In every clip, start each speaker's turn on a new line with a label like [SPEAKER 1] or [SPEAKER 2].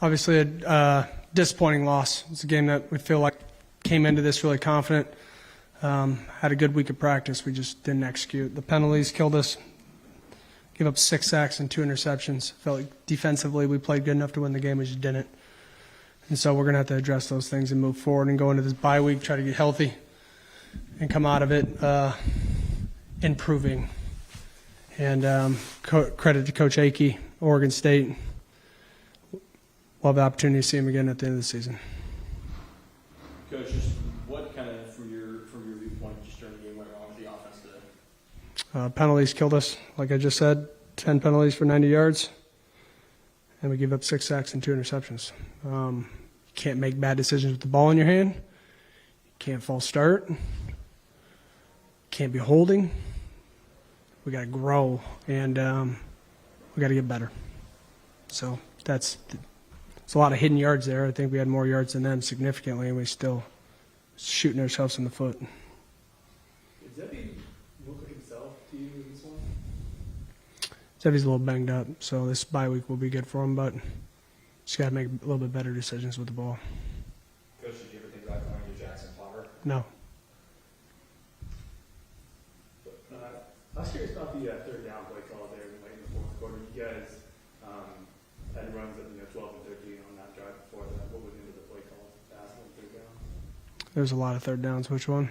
[SPEAKER 1] Obviously a disappointing loss. It's a game that we feel like came into this really confident. Had a good week of practice. We just didn't execute. The penalties killed us. Gave up 6 sacks and 2 interceptions. Felt like defensively we played good enough to win the game. We just didn't. And so we're going to have to address those things and move forward and go into this bye week, try to get healthy and come out of it improving. And credit to Coach Akey, Oregon State. We'll have the opportunity to see him again at the end of the season.
[SPEAKER 2] Coach, just what kind of, from your viewpoint, just during the game went wrong with the offense today?
[SPEAKER 1] Penalties killed us, like I just said. 10 penalties for 90 yards. And we gave up 6 sacks and 2 interceptions. You can't make bad decisions with the ball in your hand. You can't false start. You can't be holding. We got to grow, and we got to get better. So it's a lot of hidden yards there. I think we had more yards than them significantly, and we still shooting ourselves in the foot.
[SPEAKER 3] Did Zevi look like himself to you in this one?
[SPEAKER 1] Zevi's a little banged up, so this bye week will be good for him, but just got to make a little bit better decisions with the ball.
[SPEAKER 4] Coach, did you ever think about going to Jackson Flower?
[SPEAKER 1] No.
[SPEAKER 3] I was curious about the third down play call there late in the fourth quarter. You guys had runs of 12 and 13 on that drive before that. What went into the play call pass on third down?
[SPEAKER 1] There was a lot of third downs. Which one?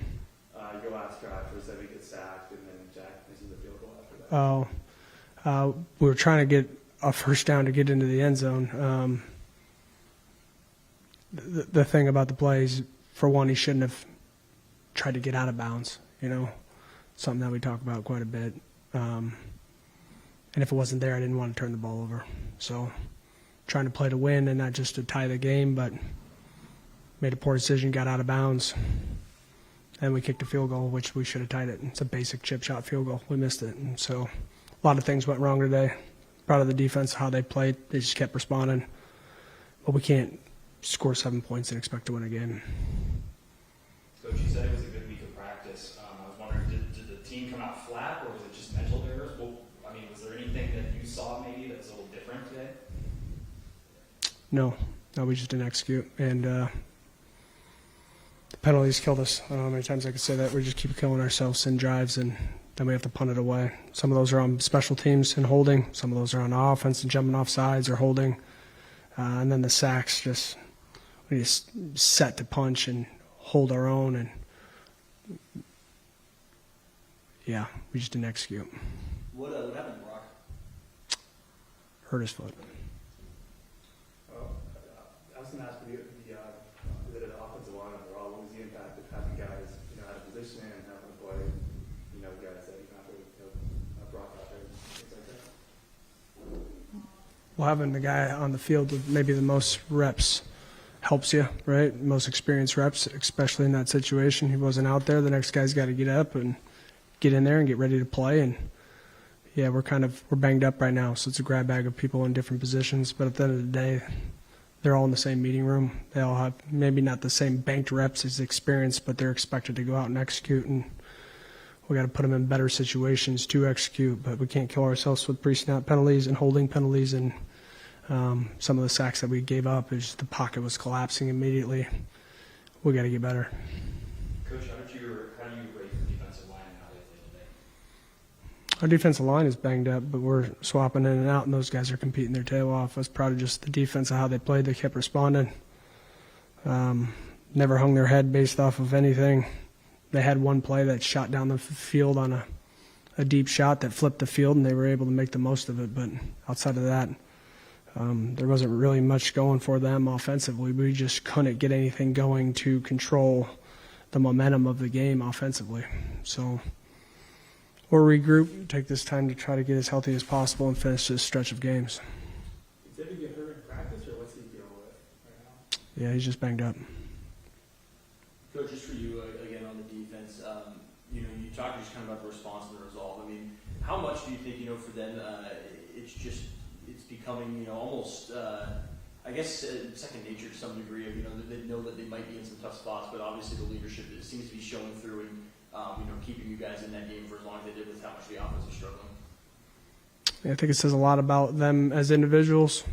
[SPEAKER 3] Your last drive where Zevi gets sacked and then Jack misses the field goal after that.
[SPEAKER 1] We were trying to get a first down to get into the end zone. The thing about the play is, for one, he shouldn't have tried to get out of bounds, something that we talk about quite a bit. And if it wasn't there, I didn't want to turn the ball over. So trying to play to win and not just to tie the game, but made a poor decision, got out of bounds, and we kicked a field goal, which we should have tied it. It's a basic chip shot field goal. We missed it. And so a lot of things went wrong today. Proud of the defense, how they played. They just kept responding. But we can't score 7 points and expect to win a game.
[SPEAKER 4] Coach, you said it was a good week of practice. I was wondering, did the team come out flat, or was it just mental errors? Well, was there anything that you saw maybe that's a little different today?
[SPEAKER 1] No, we just didn't execute. And the penalties killed us. I don't know how many times I could say that. We just keep killing ourselves in drives, and then we have to punt it away. Some of those are on special teams and holding. Some of those are on offense and jumping off sides or holding. And then the sacks, we just set to punch and hold our own. And, yeah, we just didn't execute.
[SPEAKER 2] What happened to Brock?
[SPEAKER 1] Hurt his foot.
[SPEAKER 3] I was going to ask you the offensive line overall. What was the impact of having guys out of position and having to play guys that you have to Brock out there and things like that?
[SPEAKER 1] Well, having the guy on the field with maybe the most reps helps you, right? Most experienced reps, especially in that situation. He wasn't out there. The next guy's got to get up and get in there and get ready to play. And yeah, we're banged up right now, so it's a grab bag of people in different positions. But at the end of the day, they're all in the same meeting room. They all have maybe not the same banked reps as experience, but they're expected to go out and execute. And we got to put them in better situations to execute. But we can't kill ourselves with pre-snap penalties and holding penalties and some of the sacks that we gave up. Is the pocket was collapsing immediately. We got to get better.
[SPEAKER 4] Coach, how do you rate the defensive line and how they played today?
[SPEAKER 1] Our defensive line is banged up, but we're swapping in and out, and those guys are competing their tail off. I was proud of just the defense of how they played. They kept responding. Never hung their head based off of anything. They had one play that shot down the field on a deep shot that flipped the field, and they were able to make the most of it. But outside of that, there wasn't really much going for them offensively. We just couldn't get anything going to control the momentum of the game offensively. So we'll regroup, take this time to try to get as healthy as possible and finish this stretch of games.
[SPEAKER 3] Did Zevi get hurt in practice, or what's he dealing with right now?
[SPEAKER 1] Yeah, he's just banged up.
[SPEAKER 2] Coach, just for you, again, on the defense, you talked just kind of about the response and the resolve. How much do you think, for them, it's becoming, almost, second nature to some degree of, they know that they might be in some tough spots, but obviously the leadership seems to be showing through and, keeping you guys in that game for as long as they did with how much the offense was struggling.
[SPEAKER 1] I think it says a lot about them as individuals,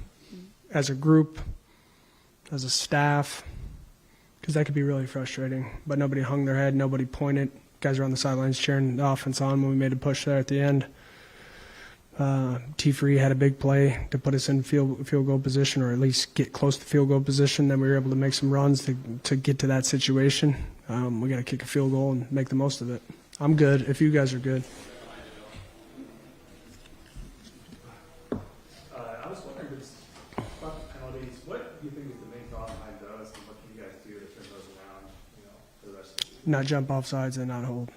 [SPEAKER 1] as a group, as a staff, because that could be really frustrating. But nobody hung their head, nobody pointed. Guys were on the sidelines cheering the offense on when we made a push there at the end. T. Free had a big play to put us in field goal position, or at least get close to field goal position. Then we were able to make some runs to get to that situation. We got to kick a field goal and make the most of it. I'm good if you guys are good.
[SPEAKER 3] I was wondering, just about the penalties, what do you think is the main thought behind those, and what can you guys do to turn those around, for the rest of the season?
[SPEAKER 1] Not jump off sides and not hold.